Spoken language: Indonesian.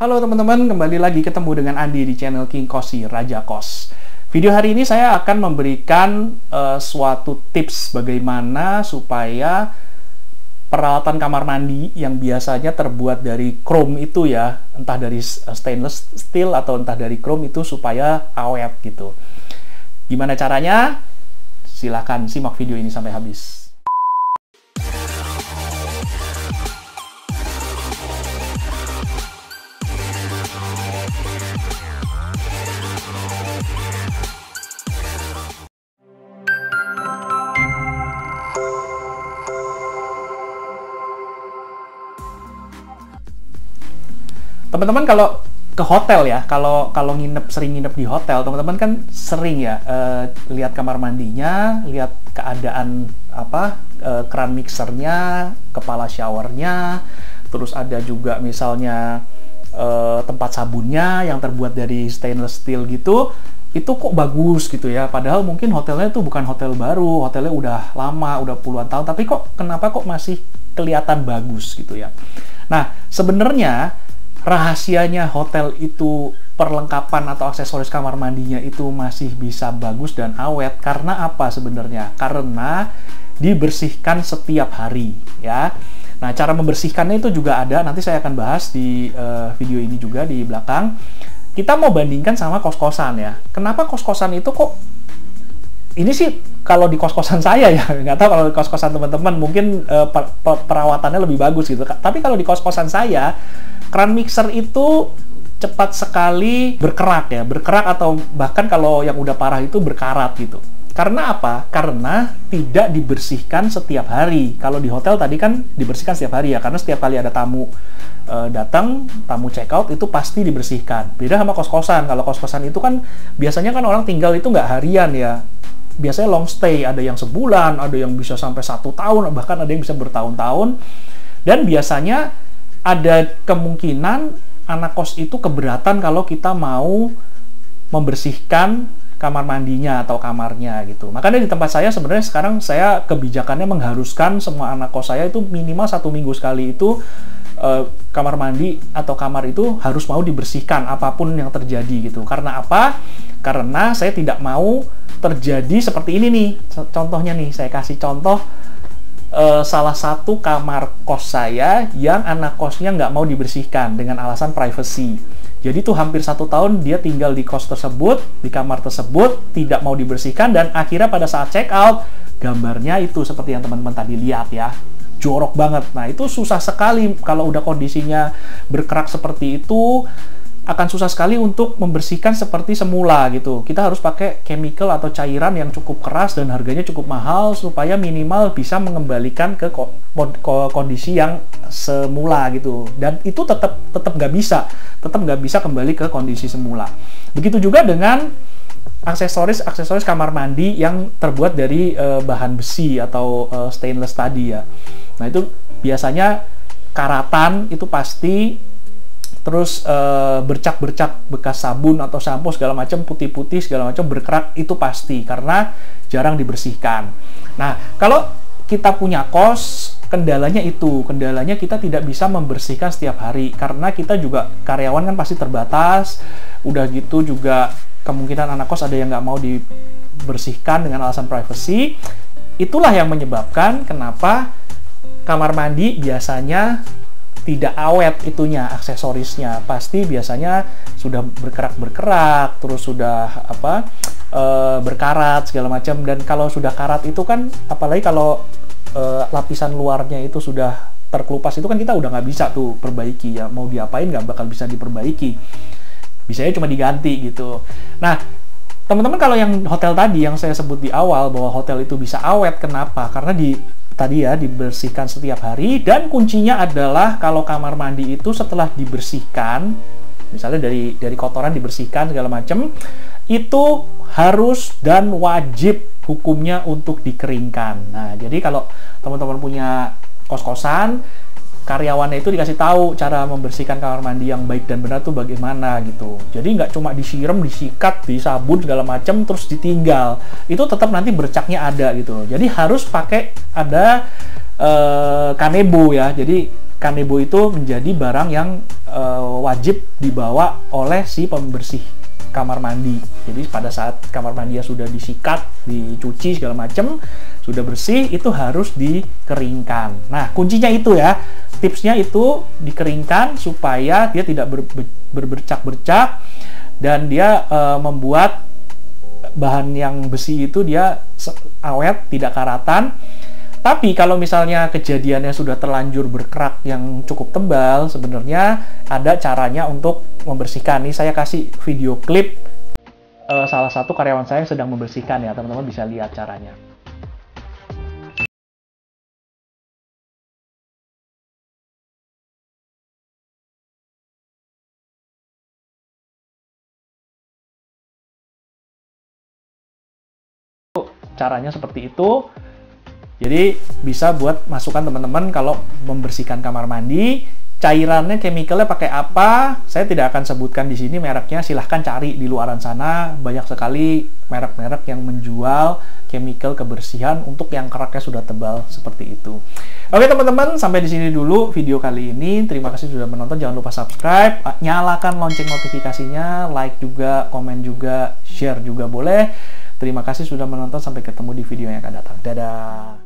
Halo teman-teman, kembali lagi ketemu dengan Andi di channel King Kosi Raja Kos. Video hari ini saya akan memberikan suatu tips bagaimana supaya peralatan kamar mandi yang biasanya terbuat dari chrome itu ya, entah dari stainless steel atau entah dari chrome itu supaya awet gitu. Gimana caranya? Silahkan simak video ini sampai habis. Teman-teman kalau ke hotel ya, kalau sering nginep di hotel, teman-teman kan sering ya lihat kamar mandinya, lihat keadaan keran mixernya, kepala showernya, terus ada juga misalnya tempat sabunnya yang terbuat dari stainless steel gitu, itu kok bagus gitu ya, padahal mungkin hotelnya itu bukan hotel baru, hotelnya udah lama, udah puluhan tahun, tapi kenapa masih kelihatan bagus gitu ya. Nah, sebenarnya rahasianya hotel itu perlengkapan atau aksesoris kamar mandinya itu masih bisa bagus dan awet karena apa sebenarnya? Karena dibersihkan setiap hari ya. Nah, cara membersihkannya itu juga ada, nanti saya akan bahas di video ini juga di belakang. Kita mau bandingkan sama kos-kosan ya. Kenapa kos-kosan itu kok ini sih kalau di kos-kosan saya ya, nggak tahu kalau di kos-kosan teman-teman mungkin perawatannya lebih bagus gitu. Tapi kalau di kos-kosan saya, keran mixer itu cepat sekali berkerak ya, berkerak atau bahkan kalau yang udah parah itu berkarat gitu. Karena apa? Karena tidak dibersihkan setiap hari. Kalau di hotel tadi kan dibersihkan setiap hari ya, karena setiap kali ada tamu datang, tamu check out itu pasti dibersihkan. Beda sama kos-kosan. Kalau kos-kosan itu kan biasanya kan orang tinggal itu nggak harian ya. Biasanya long stay, ada yang sebulan, ada yang bisa sampai 1 tahun, bahkan ada yang bisa bertahun-tahun. Dan biasanya ada kemungkinan anak kos itu keberatan kalau kita mau membersihkan kamar mandinya atau kamarnya gitu. Makanya di tempat saya sebenarnya sekarang saya kebijakannya mengharuskan semua anak kos saya itu minimal 1 minggu sekali itu kamar mandi atau kamar itu harus mau dibersihkan apapun yang terjadi gitu. Karena apa? Karena saya tidak mau terjadi seperti ini nih. Contohnya nih, saya kasih contoh salah satu kamar kos saya yang anak kosnya nggak mau dibersihkan dengan alasan privacy. Jadi tuh hampir 1 tahun dia tinggal di kos tersebut, di kamar tersebut, tidak mau dibersihkan, dan akhirnya pada saat check out, gambarnya itu seperti yang teman-teman tadi lihat ya, jorok banget. Nah itu susah sekali kalau udah kondisinya berkerak seperti itu, akan susah sekali untuk membersihkan seperti semula gitu. Kita harus pakai chemical atau cairan yang cukup keras dan harganya cukup mahal supaya minimal bisa mengembalikan ke kondisi yang semula gitu. Dan itu tetap nggak bisa kembali ke kondisi semula. Begitu juga dengan aksesoris kamar mandi yang terbuat dari bahan besi atau stainless tadi ya. Nah itu biasanya karatan itu pasti. Terus bercak-bercak bekas sabun atau sampo segala macam, putih-putih segala macam berkerak itu pasti karena jarang dibersihkan. Nah, kalau kita punya kos, kendalanya kita tidak bisa membersihkan setiap hari karena kita juga karyawan kan pasti terbatas. Udah gitu juga kemungkinan anak kos ada yang nggak mau dibersihkan dengan alasan privacy. Itulah yang menyebabkan kenapa kamar mandi biasanya tidak awet itunya, aksesorisnya pasti biasanya sudah berkerak, terus sudah berkarat segala macam. Dan kalau sudah karat itu kan, apalagi kalau lapisan luarnya itu sudah terkelupas, itu kan kita udah nggak bisa tuh perbaiki ya, mau diapain nggak bakal bisa diperbaiki, bisanya cuma diganti gitu. Nah teman-teman, kalau yang hotel tadi yang saya sebut di awal bahwa hotel itu bisa awet, kenapa? Karena tadi ya dibersihkan setiap hari, dan kuncinya adalah kalau kamar mandi itu setelah dibersihkan, misalnya dari kotoran dibersihkan segala macam, itu harus dan wajib hukumnya untuk dikeringkan. Nah, jadi kalau teman-teman punya kos-kosan, karyawannya itu dikasih tahu cara membersihkan kamar mandi yang baik dan benar tuh bagaimana gitu. Jadi nggak cuma disiram, disikat, disabun segala macam terus ditinggal. Itu tetap nanti bercaknya ada gitu. Jadi harus pakai ada kanebo ya. Jadi Kanebo itu menjadi barang yang wajib dibawa oleh si pembersih kamar mandi. Jadi pada saat kamar mandi sudah disikat, dicuci segala macam, sudah bersih, itu harus dikeringkan. Nah, kuncinya itu ya, tipsnya itu dikeringkan supaya dia tidak berbercak-bercak dan dia membuat bahan yang besi itu dia awet, tidak karatan. Tapi kalau misalnya kejadiannya sudah terlanjur berkerak yang cukup tebal, sebenarnya ada caranya untuk membersihkan. Ini saya kasih video klip salah satu karyawan saya yang sedang membersihkan ya, teman-teman bisa lihat caranya. Caranya seperti itu. Jadi bisa buat masukan teman-teman kalau membersihkan kamar mandi. Cairannya, chemicalnya pakai apa? Saya tidak akan sebutkan di sini mereknya. Silahkan cari di luaran sana. Banyak sekali merek-merek yang menjual chemical kebersihan untuk yang keraknya sudah tebal seperti itu. Oke teman-teman, sampai di sini dulu video kali ini. Terima kasih sudah menonton. Jangan lupa subscribe, nyalakan lonceng notifikasinya, like juga, komen juga, share juga boleh. Terima kasih sudah menonton. Sampai ketemu di video yang akan datang. Dadah.